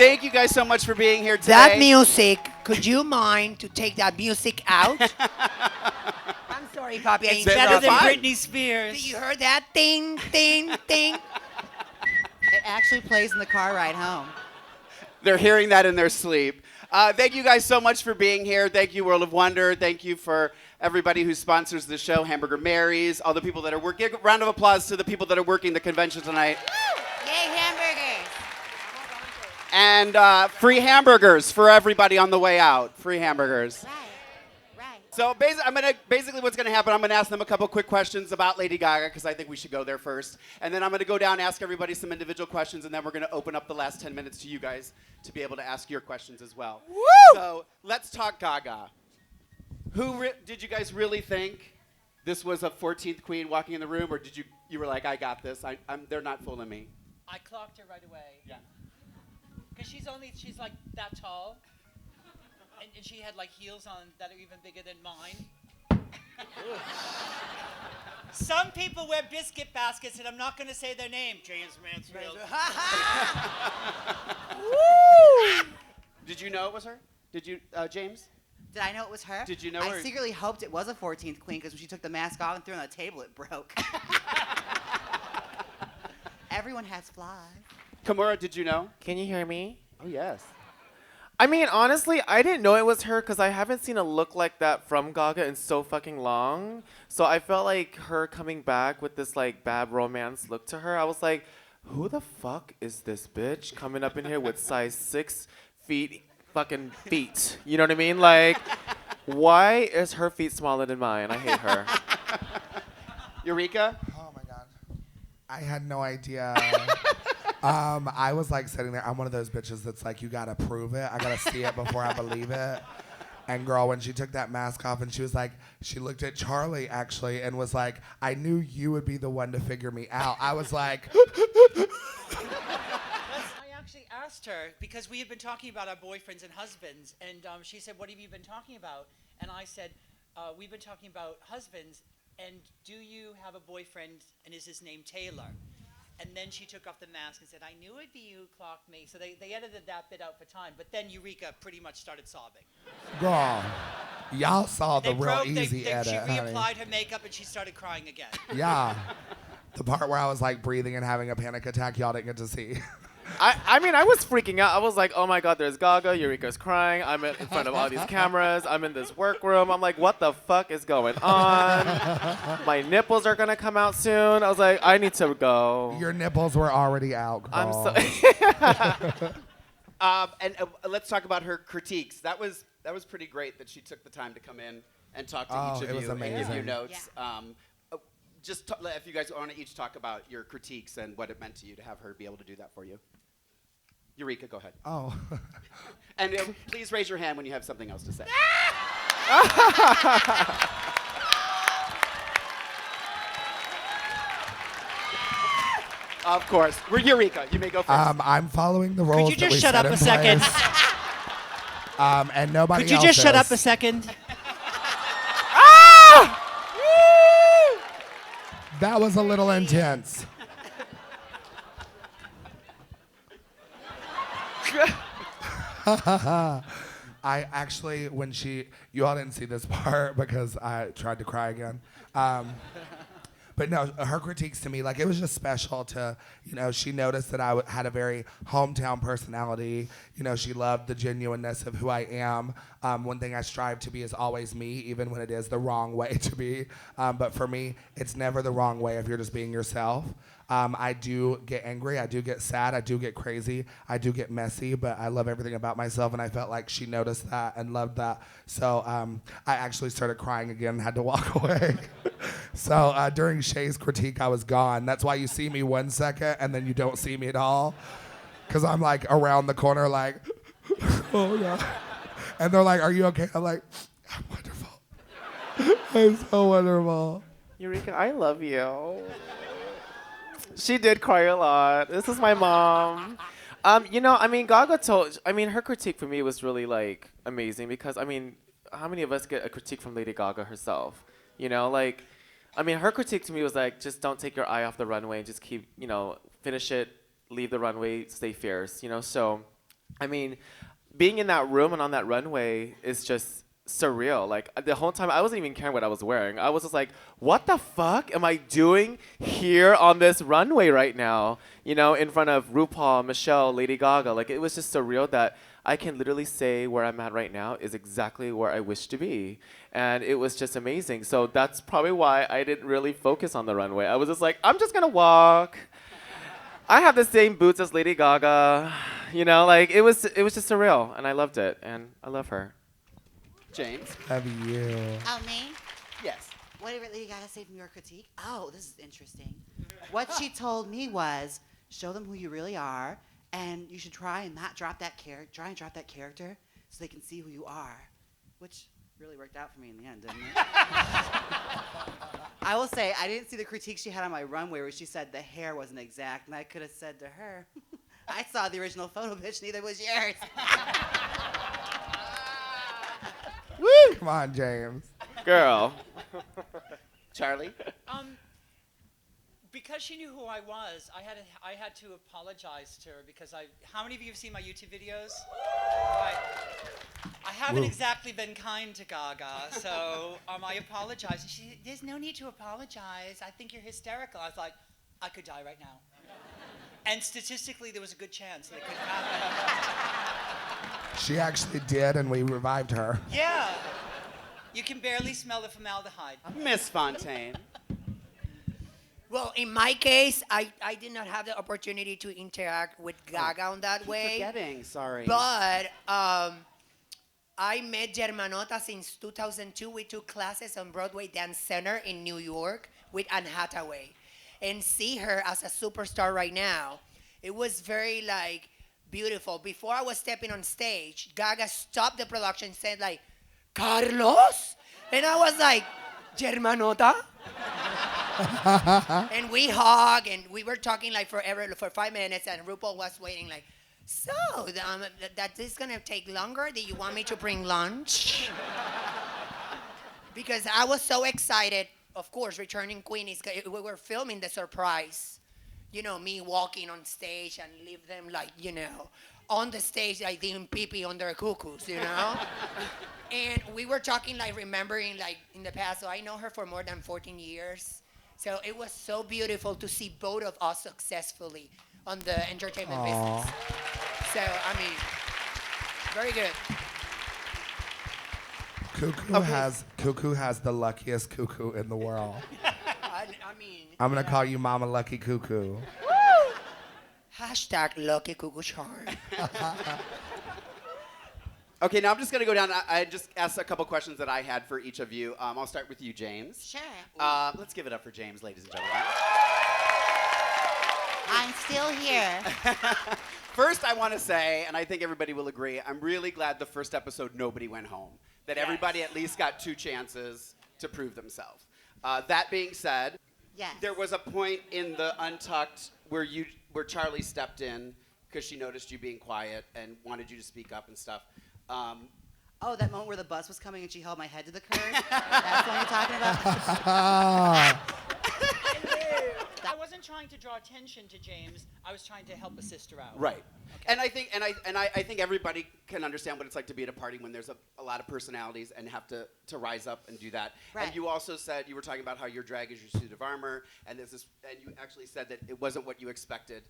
Thank you guys so much for being here today. That music, could you mind to take that music out? I'm sorry, Poppy. It's better than Britney Spears. You heard that? Ding, ding, ding. It actually plays in the car ride home. They're hearing that in their sleep. Thank you guys so much for being here. Thank you, World of Wonder. Thank you for everybody who sponsors the show, Hamburger Mary's, all the people that are working. Round of applause to the people that are working the convention tonight. Yay, hamburgers! And free hamburgers for everybody on the way out. Free hamburgers. Right. So basically what's going to happen, I'm going to ask them a couple quick questions about Lady Gaga, because I think we should go there first. And then I'm going to go down and ask everybody some individual questions, and then we're going to open up the last 10 minutes to you guys to be able to ask your questions as well. Woo! So let's talk Gaga. Did you guys really think this was a 14th queen walking in the room, or did you were like, I got this, they're not fooling me? I clocked her right away. Yeah. Because she's like that tall. And she had like heels on that are even bigger than mine. Some people wear biscuit baskets, and I'm not going to say their name. James Mansfield. Did you know it was her? Did you, James? Did I know it was her? Did you know I her? secretly hoped it was a 14th queen because when she took the mask off and threw it on the table, it broke. Everyone has flies. Kimura, did you know? Can you hear me? Oh, yes. I mean, honestly, I didn't know it was her because I haven't seen a look like that from Gaga in so fucking long. So I felt like her coming back with this like bad romance look to her. I was like, who the fuck is this bitch coming up in here with size 6 feet fucking feet? You know what I mean? Like, why is her feet smaller than mine? I hate her. Eureka? Oh my God. I had no idea. I was like sitting there. I'm one of those bitches that's like, you gotta prove it. I gotta see it before I believe it. And girl, when she took that mask off and she was like, she looked at Charlie actually and was like, I knew you would be the one to figure me out. I was like, I actually asked her because we had been talking about our boyfriends and husbands, and she said, what have you been talking about? And I said, we've been talking about husbands, and do you have a boyfriend, and is his name Taylor? And then she took off the mask and said, I knew it'd be you who clocked me. So they edited that bit out for time. But then Eureka pretty much started sobbing. girl, y'all saw the real easy She edit, honey. reapplied her makeup and she started crying again. Yeah. The part where I was like breathing and having a panic attack, y'all didn't get to see. I mean, I was freaking out. I was like, oh my God, there's Gaga. Eureka's crying. I'm in front of all these cameras. I'm in this workroom. I'm like, what the fuck is going on? My nipples are going to come out soon. I was like, I need to go. Your nipples were already out, girl. I'm so... And let's talk about her critiques. That was pretty great that she took the time to come in and talk to each of you and give you notes. Yeah. If you guys want to each talk about your critiques and what it meant to you to have her be able to do that for you. Eureka, go ahead. Oh. And please raise your hand when you have something else to say. Of course. We're Eureka. You may go first. I'm following the rules. Could you that we just shut set up in a second? place. And nobody Could you else just shut is. up a second? That was a little intense. I actually, when you all didn't see this part because I tried to cry again. But no, her critiques to me, like, it was just special to, she noticed that I had a very hometown personality. She loved the genuineness of who I am. One thing I strive to be is always me, even when it is the wrong way to be. But for me, it's never the wrong way if you're just being yourself. I do get angry, I do get sad, I do get crazy, I do get messy, but I love everything about myself, and I felt like she noticed that and loved that. So I actually started crying again and had to walk away. So during Shay's critique, I was gone. That's why you see me 1 second and then you don't see me at all. Because I'm like around the corner like, oh God. And they're like, are you okay? I'm like, I'm wonderful. I'm so wonderful. Eureka, I love you. She did cry a lot. This is my mom. Gaga her critique for me was really, like, amazing because, how many of us get a critique from Lady Gaga herself? Her critique to me was like, just don't take your eye off the runway and just keep, finish it, leave the runway, stay fierce, So I mean, being in that room and on that runway is just surreal. Like the whole time, I wasn't even caring what I was wearing. I was just like, what the fuck am I doing here on this runway right now? You know, in front of RuPaul, Michelle, Lady Gaga. Like it was just surreal that I can literally say where I'm at right now is exactly where I wish to be. And it was just amazing. So that's probably why I didn't really focus on the runway. I was just like, I'm just gonna walk. I have the same boots as Lady Gaga. You know, like it was just surreal, and I loved it, and I love her. James? Love you. Oh, me? Yes. What did Lady Gaga say from your critique? Oh, this is interesting. What she told me was, show them who you really are, and you should try and drop that character so they can see who you are, which really worked out for me in the end, didn't it? I will say, I didn't see the critique she had on my runway where she said the hair wasn't exact, and I could have said to her, I saw the original photo, bitch, neither was yours. Woo! Come on, James. Girl. Charlie? Because she knew who I was, I had to apologize to her because how many of you have seen my YouTube videos? I haven't exactly been kind to Gaga, so I apologize. And she said, there's no need to apologize. I think you're hysterical. I was like, I could die right now. And statistically, there was a good chance that it could happen. She actually did, and we revived her. Yeah. You can barely smell the formaldehyde. Miss Fontaine. Well, in my case, I did not have the opportunity to interact with Gaga on that way. Forgetting, sorry. But I met Germanota since 2002. We took classes on Broadway Dance Center in New York with Anne Hathaway. And see her as a superstar right now, it was very, like, beautiful. Before I was stepping on stage, Gaga stopped the production and said, like, Carlos? And I was like, Germanota? And we hugged, and we were talking, like, forever, for 5 minutes, and RuPaul was waiting, like, so, that this is going to take longer? Do you want me to bring lunch? Because I was so excited. Of course, Returning Queen we were filming the surprise. You know, me walking on stage and leave them like, you know, on the stage like doing pee-pee on their cuckoos, you know? And we were talking like remembering like in the past. So I know her for more than 14 years. So it was so beautiful to see both of us successfully on the entertainment business. So, I mean, very good. Cuckoo has the luckiest cuckoo in the world. I mean, I'm gonna call you Mama Lucky Cuckoo. hashtag lucky cuckoo charm. Okay, now I'm just going to go down. I just asked a couple questions that I had for each of you. I'll start with you, James. Sure. Let's give it up for James, ladies and gentlemen. I'm still here. First, I want to say, and I think everybody will agree, I'm really glad the first episode nobody went home. That everybody at least got 2 chances to prove themselves. That being said, Yes. there was a point in the Untucked where Charlie stepped in because she noticed you being quiet and wanted you to speak up and stuff. Oh, that moment where the bus was coming and she held my head to the curb? That's what you're talking about? I wasn't trying to draw attention to James. I was trying to help a sister out. Right. Okay. And I think everybody can understand what it's like to be at a party when there's a lot of personalities and have to rise up and do that. Right. And you also said you were talking about how your drag is your suit of armor, and and you actually said that it wasn't what you expected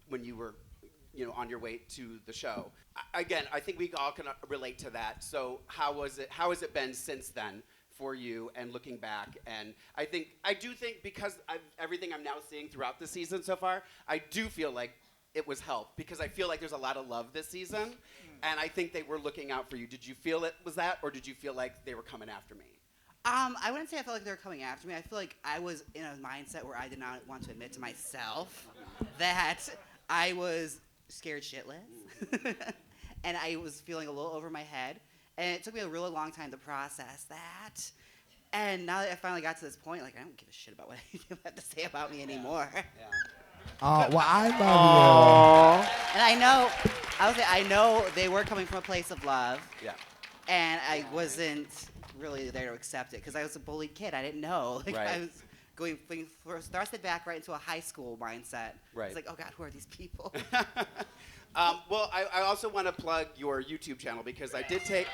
when you were on your way to the show. Again, I think we all can relate to that. So how has it been since then for you and looking back? And I do think because everything I'm now seeing throughout the season so far, I do feel like it was helped because I feel like there's a lot of love this season, and I think they were looking out for you. Did you feel it was that, or did you feel like they were coming after me? I wouldn't say I felt like they were coming after me. I feel like I was in a mindset where I did not want to admit to myself that I was scared shitless, and I was feeling a little over my head, and it took me a really long time to process that. And now that I finally got to this point, like I don't give a shit about what you have to say about me anymore. Yeah. Oh, well, I love you. And I know they were coming from a place of love. Yeah. And I wasn't really there to accept it because I was a bullied kid. I didn't know. Like Right. I was thrusted back right into a high school mindset. Right. It's like, oh God, who are these people? Well, I also want to plug your YouTube channel because I did take.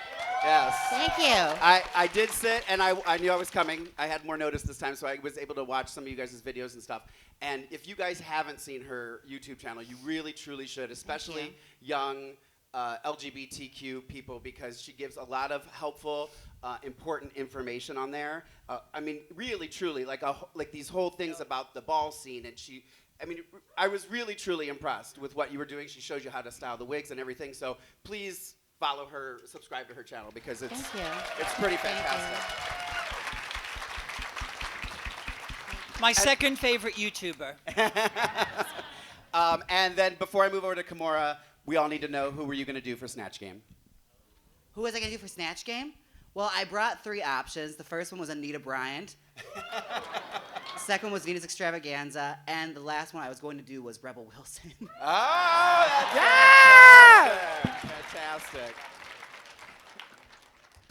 Yes. Thank you. I did sit and I knew I was coming. I had more notice this time, so I was able to watch some of you guys' videos and stuff. And if you guys haven't seen her YouTube channel, you really, truly should, especially young LGBTQ people, because she gives a lot of helpful, important information on there. I mean, really, truly, like these whole things about the ball scene. And I was really, truly impressed with what you were doing. She shows you how to style the wigs and everything. So please follow her, subscribe to her channel, because it's pretty fantastic. My second favorite YouTuber. And then before I move over to Kimora, we all need to know, who were you going to do for Snatch Game? Who was I going to do for Snatch Game? Well, I brought 3 options. The first one was Anita Bryant. Second was Venus Extravaganza. And the last one I was going to do was Rebel Wilson. Oh, that's fantastic.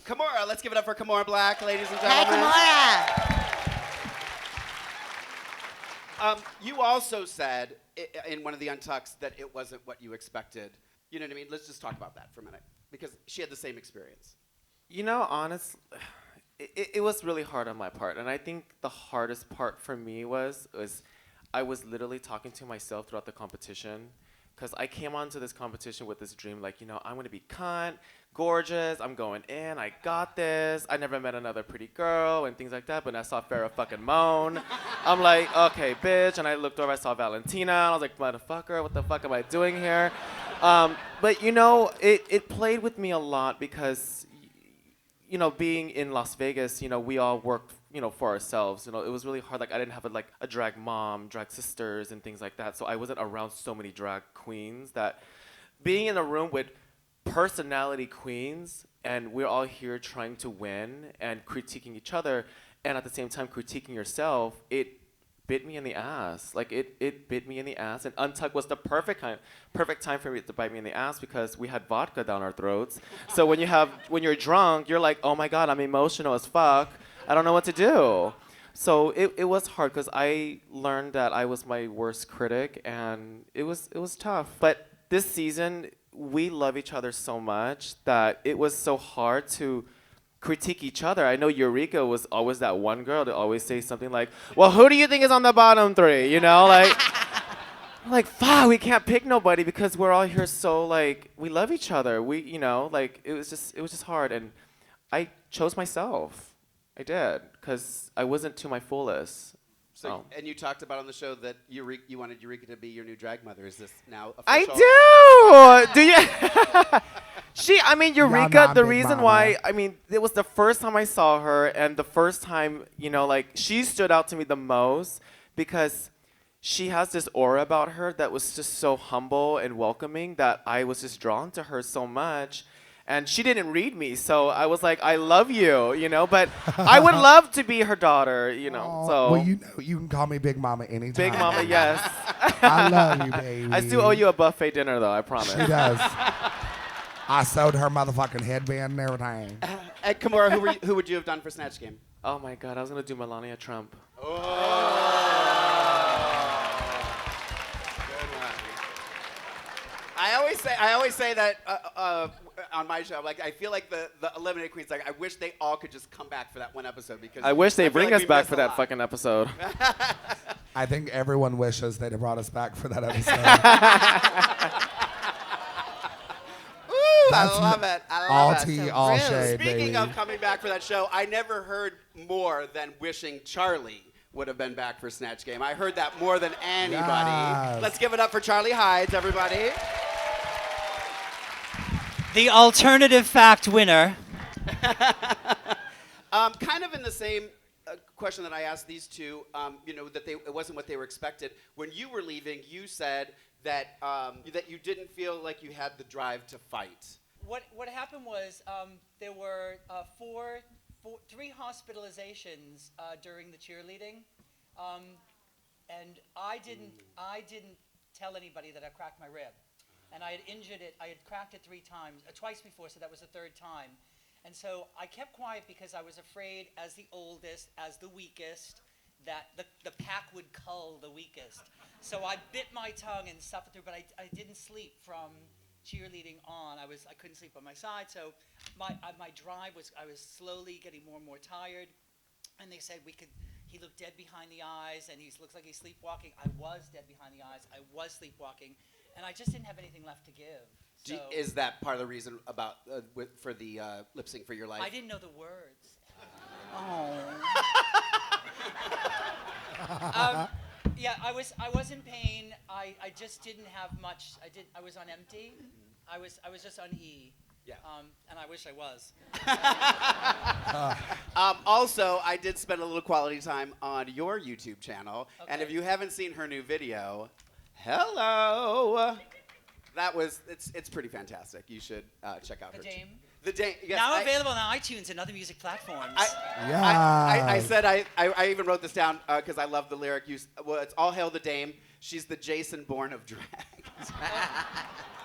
Kimora, let's give it up for Kimora Black, ladies and gentlemen. Hi, Kimora. You also said in one of the Untucks that it wasn't what you expected. You know what I mean? Let's just talk about that for a minute, because she had the same experience. You know, honestly, it was really hard on my part. And I think the hardest part for me was I was literally talking to myself throughout the competition, because I came onto this competition with this dream, like, I'm going to be cunt, gorgeous, I'm going in, I got this, I never met another pretty girl and things like that. But I saw Farrah fucking Moan. I'm like, okay, bitch. And I looked over, I saw Valentina, and I was like, motherfucker, what the fuck am I doing here? But it played with me a lot, because being in Las Vegas, we all worked, for ourselves. It was really hard. Like, I didn't have a drag mom, drag sisters, and things like that. So I wasn't around so many drag queens. That being in a room with personality queens, and we're all here trying to win and critiquing each other, and at the same time critiquing yourself, it bit me in the ass. Like, it bit me in the ass. And Untucked was the perfect time for me to bite me in the ass, because we had vodka down our throats. So when you're drunk, you're like, oh my God, I'm emotional as fuck. I don't know what to do. So it was hard, because I learned that I was my worst critic, and it was tough. But this season, we love each other so much that it was so hard to critique each other. I know Eureka was always that one girl to always say something like, well, who do you think is on the bottom 3? Like, fuck, we can't pick nobody, because we're all here so, like, we love each other. It was just hard. And I chose myself. I did, because I wasn't to my fullest. So, and you talked about on the show that you wanted Eureka to be your new drag mother. Is this now official? I do. Do you? Eureka, the reason mama. why, it was the first time I saw her, and the first time, she stood out to me the most, because she has this aura about her that was just so humble and welcoming, that I was just drawn to her so much. And she didn't read me, so I was like, I love you, but I would love to be her daughter, Aw, so. Well, you can call me Big Mama anytime. Big Mama, yes. I love you, baby. I still owe you a buffet dinner, though, I promise. She does. I sewed her motherfucking headband and everything. And Kimora, who would you have done for Snatch Game? Oh my God, I was gonna do Melania Trump. I always say that on my show. Like, I feel like the eliminated queens. Like, I wish they all could just come back for that one episode, because I wish they feel bring like us we back miss for a that lot. fucking episode. I think everyone wishes they'd have brought us back for that episode. Ooh, I love it. I all love it. tea, So all rude. shade, Speaking baby. of coming back for that show, I never heard more than wishing Charlie would have been back for Snatch Game. I heard that more than anybody. Yes. Let's give it up for Charlie Hides, everybody. The alternative fact winner. Kind of in the same question that I asked these two, that it wasn't what they were expected. When you were leaving, you said that that you didn't feel like you had the drive to fight. What happened was there were 3 hospitalizations during the cheerleading, and I didn't tell anybody that I cracked my rib, and I had injured it. I had cracked it twice before, so that was the 3rd time, and so I kept quiet because I was afraid, as the oldest, as the weakest, that the pack would cull the weakest. So I bit my tongue and suffered through, but I didn't sleep from cheerleading on. I couldn't sleep on my side, so my drive was, I was slowly getting more and more tired, and they said he looked dead behind the eyes, and he looks like he's sleepwalking. I was dead behind the eyes. I was sleepwalking, and I just didn't have anything left to give. So Is that part of the reason about for the lip sync for your life? I didn't know the words. Yeah, I was in pain. I just didn't have much. I was on empty. I was just on E. Yeah. And I wish I was. Also, I did spend a little quality time on your YouTube channel, and Okay. if you haven't seen her new video, hello. It's pretty fantastic. You should check out The her. Dame? The Dame. Yes, Now available on iTunes and other music platforms. I said I even wrote this down because I love the lyric. It's all hail the Dame. She's the Jason Bourne of drag.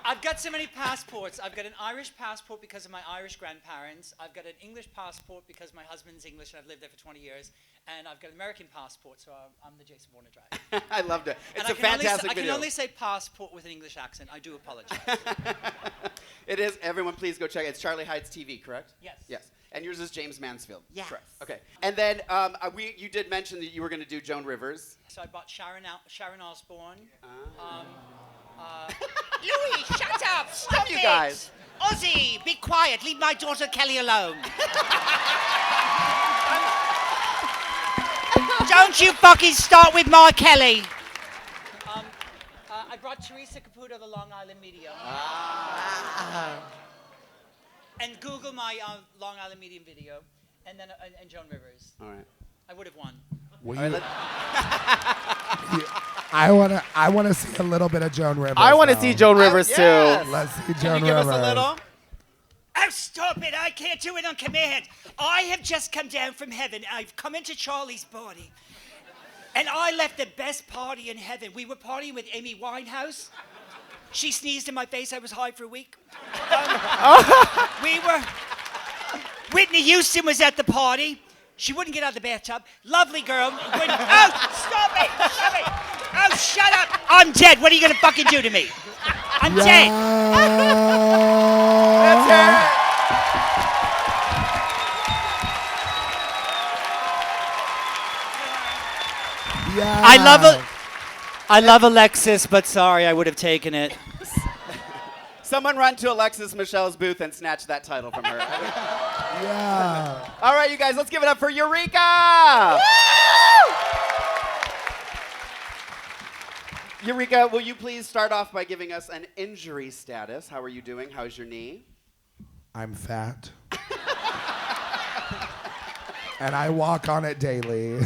I've got so many passports. I've got an Irish passport because of my Irish grandparents. I've got an English passport because my husband's English and I've lived there for 20 years. And I've got an American passport, so I'm the Jason Bourne of drag. I loved it. It's And a fantastic I video. can only say passport with an English accent. I do apologize. It is. Everyone, please go check it. It's Charlie Heights TV, correct? Yes. Yes. And yours is James Mansfield. Yes. Correct. Okay. And then you did mention that you were going to do Joan Rivers. So I bought Sharon Osbourne. Louis, shut up! Stop you it! guys. Ozzy, be quiet. Leave my daughter Kelly alone. Don't you fucking start with my Kelly. I brought Teresa Caputo, the Long Island Medium. And Google my Long Island Medium video, and then and Joan Rivers. All right. I would have won. I wanna see a little bit of Joan Rivers. I want to though. see Joan Rivers yes. too. Let's see Can Joan you give Rivers. us a little? Oh, stop it. I can't do it on command. I have just come down from heaven. I've come into Charlie's body. And I left the best party in heaven. We were partying with Amy Winehouse. She sneezed in my face. I was high for a week. Whitney Houston was at the party. She wouldn't get out of the bathtub. Lovely girl. Oh, stop it. Stop it. Oh, shut up. I'm dead. What are you going to fucking do to me? I'm dead. That's her. Yeah. I love Alexis, but sorry, I would have taken it. Someone run to Alexis Michelle's booth and snatch that title from her. Yeah. All right, you guys, let's give it up for Eureka! Eureka, will you please start off by giving us an injury status? How are you doing? How's your knee? I'm fat. And I walk on it daily.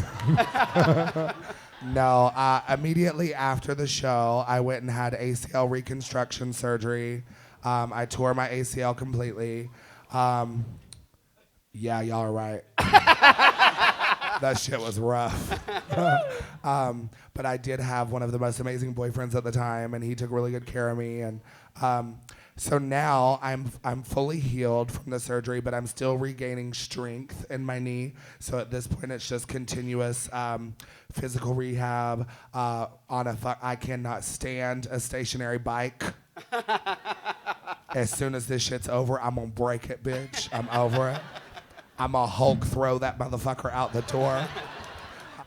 No, immediately after the show, I went and had ACL reconstruction surgery. I tore my ACL completely. Yeah, y'all are right. That shit was rough. But I did have one of the most amazing boyfriends at the time, and he took really good care of me. And so now I'm fully healed from the surgery, but I'm still regaining strength in my knee. So at this point, it's just continuous physical rehab. I cannot stand a stationary bike. As soon as this shit's over, I'm gonna break it, bitch. I'm over it. I'm gonna Hulk throw that motherfucker out the door.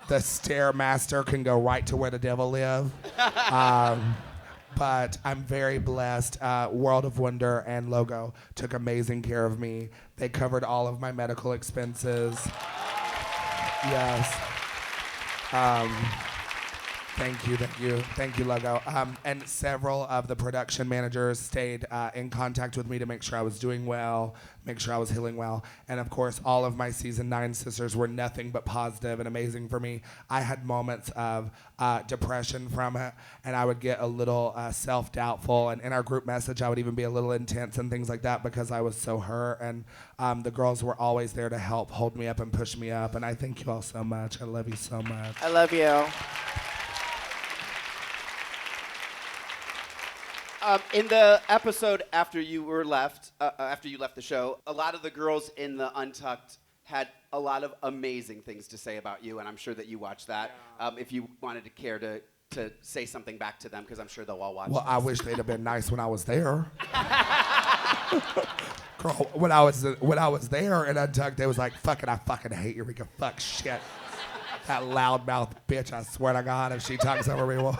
The Stairmaster can go right to where the devil live. But I'm very blessed. World of Wonder and Logo took amazing care of me. They covered all of my medical expenses. Yes. Thank you, Logo. And several of the production managers stayed in contact with me to make sure I was doing well, make sure I was healing well. And of course, all of my season 9 sisters were nothing but positive and amazing for me. I had moments of depression from it, and I would get a little self-doubtful. And in our group message, I would even be a little intense and things like that because I was so hurt. And the girls were always there to help hold me up and push me up. And I thank you all so much. I love you so much. I love you. In the episode after you left the show, a lot of the girls in the Untucked had a lot of amazing things to say about you, and I'm sure that you watched that. If you wanted to care to say something back to them, because I'm sure they'll all watch. Well, I wish they'd have been nice when I was there. Girl, when I was there in Untucked, they was like, I fucking hate Eureka. Fuck shit. That loudmouth bitch, I swear to God, if she talks over me, well.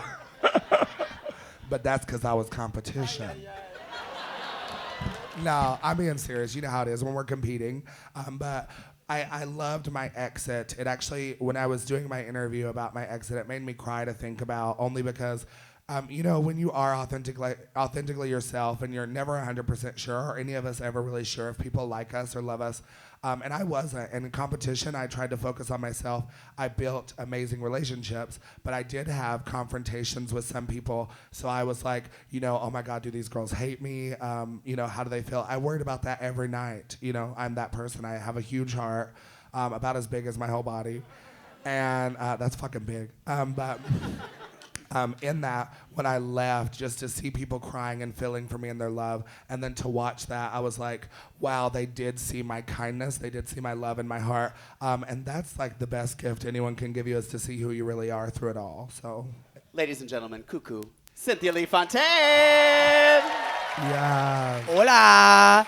But that's because I was competition. No, I'm being serious. You know how it is when we're competing. But I loved my exit. It actually, when I was doing my interview about my exit, it made me cry to think about, only because, you know, when you are authentically yourself and you're never 100% sure, or any of us ever really sure if people like us or love us, and I wasn't. And in competition, I tried to focus on myself. I built amazing relationships, but I did have confrontations with some people. So I was like, you know, oh my God, do these girls hate me? You know, how do they feel? I worried about that every night. You know, I'm that person. I have a huge heart, about as big as my whole body. And that's fucking big. But in that, when I left, just to see people crying and feeling for me and their love, and then to watch that, I was like, wow, they did see my kindness, they did see my love in my heart, and that's like the best gift anyone can give you, is to see who you really are through it all. So, Ladies and gentlemen, Cuckoo, Cynthia Lee Fontaine. yeah. Hola.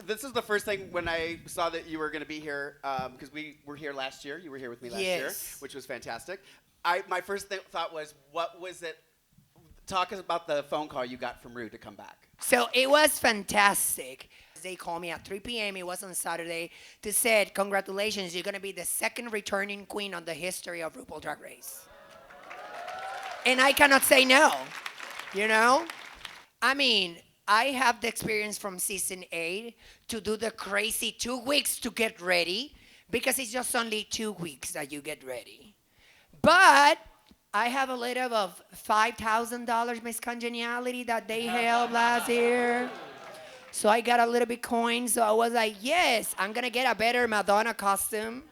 This is the first thing when I saw that you were going to be here, because we were here last year. You were here with me last year, which was fantastic. My first thought was, what was it? Talk about the phone call you got from Ru to come back. So it was fantastic. They called me at 3 p.m. It was on Saturday. They said, congratulations, you're going to be the second returning queen on the history of RuPaul Drag Race. And I cannot say no, you know? I mean, I have the experience from season 8 to do the crazy 2 weeks to get ready, because it's just only 2 weeks that you get ready. But I have a little of $5,000 Miss Congeniality that they held last year. So I got a little bit coin. So I was like, yes, I'm going to get a better Madonna costume.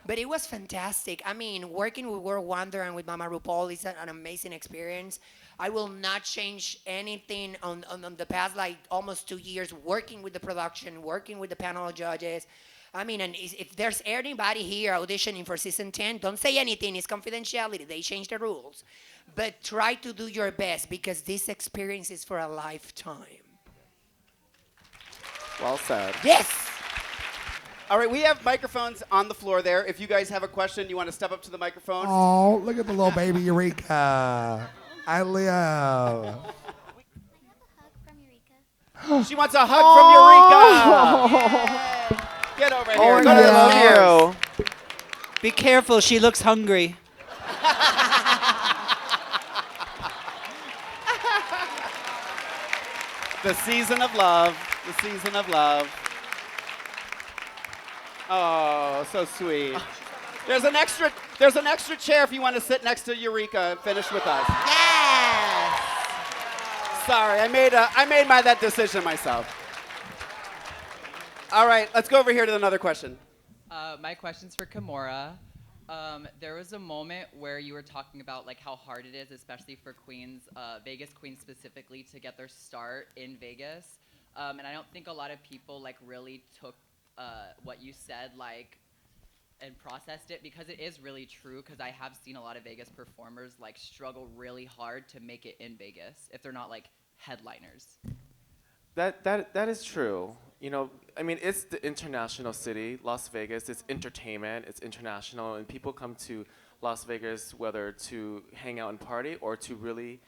But it was fantastic. I mean, working with World Wonder and with Mama RuPaul is an amazing experience. I will not change anything on the past, like, almost 2 years working with the production, working with the panel of judges. I mean, and if there's anybody here auditioning for season 10, don't say anything. It's confidentiality. They changed the rules. But try to do your best, because this experience is for a lifetime. Well said. Yes! All right, we have microphones on the floor there. If you guys have a question, you want to step up to the microphone. Oh, look at the little baby Eureka. I live. She wants a hug from Eureka. Get over here. Oh, Go to the I stairs. love you. Be careful, she looks hungry. The season of love. The season of love. Oh, so sweet. There's an extra chair if you want to sit next to Eureka and finish with us. Yes! Sorry, I made that decision myself. All right, let's go over here to another question. My question's for Kimora. There was a moment where you were talking about like how hard it is, especially for queens, Vegas queens specifically, to get their start in Vegas. And I don't think a lot of people like really took what you said like and processed it, because it is really true, because I have seen a lot of Vegas performers like struggle really hard to make it in Vegas if they're not like headliners. That is true. You know, I mean, it's the international city, Las Vegas. It's entertainment. It's international, and people come to Las Vegas whether to hang out and party or to really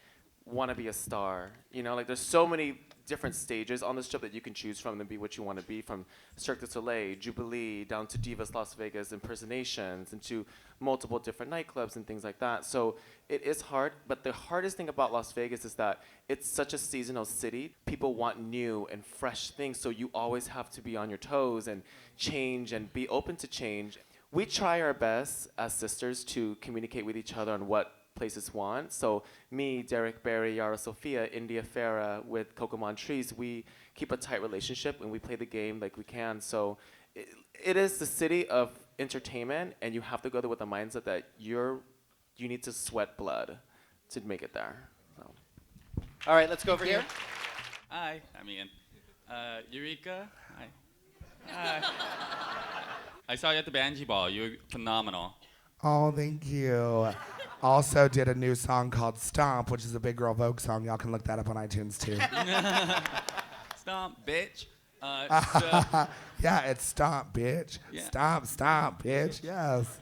want to be a star. You know, like there's so many different stages on this trip that you can choose from and be what you want to be, from Cirque du Soleil, Jubilee, down to Divas Las Vegas impersonations, and to multiple different nightclubs and things like that. So it is hard, but the hardest thing about Las Vegas is that it's such a seasonal city. People want new and fresh things, so you always have to be on your toes and change and be open to change. We try our best as sisters to communicate with each other on what places want. So me, Derek Barry, Yara Sophia, India Farah, with Coco Montrese, we keep a tight relationship and we play the game like we can. So it is the city of entertainment, and you have to go there with a mindset that you need to sweat blood to make it there. So. All right, let's go over here. Hi, I'm Ian. Eureka. Hi. I saw you at the Banshee Ball. You were phenomenal. Oh, thank you. Also did a new song called Stomp, which is a big girl Vogue song. Y'all can look that up on iTunes too. Stomp, bitch. Yeah, it's Stomp, bitch. Yeah. Stomp, stomp, bitch. Yes.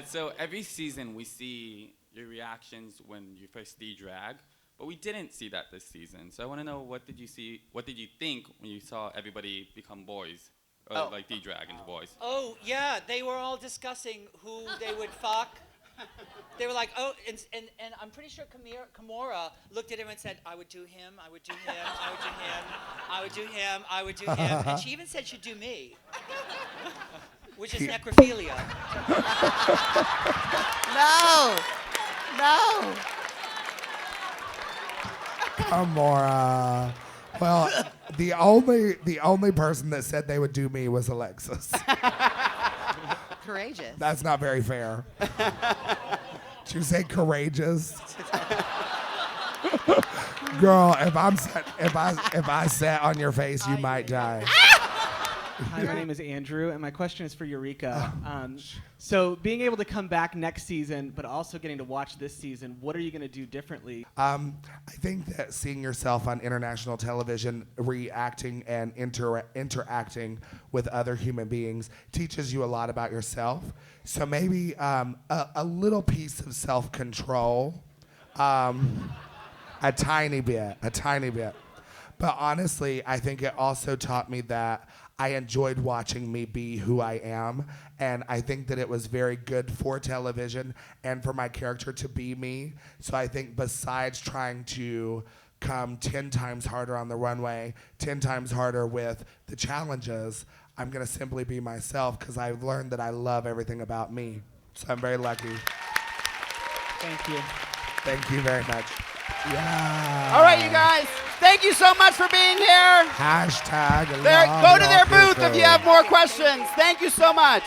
So every season we see your reactions when you first see drag, but we didn't see that this season. So I want to know, what did you see? What did you think when you saw everybody become boys, or like de-drag into boys? Oh, yeah, they were all discussing who they would fuck. They were like, oh, and I'm pretty sure Kimora looked at him and said, I would do him, I would do him, I would do him, I would do him, I would do him. And she even said she'd do me, which is necrophilia. No. No. Kimora. Well, the only person that said they would do me was Alexis. Courageous. That's not very fair. Did you say courageous? Girl, if I sat on your face, you might die. Hi, my name is Andrew, and my question is for Eureka. So being able to come back next season, but also getting to watch this season, what are you going to do differently? I think that seeing yourself on international television, reacting and interacting with other human beings teaches you a lot about yourself. So maybe a little piece of self-control, a tiny bit. But honestly, I think it also taught me that I enjoyed watching me be who I am, and I think that it was very good for television and for my character to be me. So I think besides trying to come 10 times harder on the runway, 10 times harder with the challenges, I'm gonna simply be myself, because I've learned that I love everything about me. So I'm very lucky. Thank you. Thank you very much. Yeah. All right, you guys. Thank you so much for being here. Hashtag Go to their love booth if you have more questions. Thank you so much.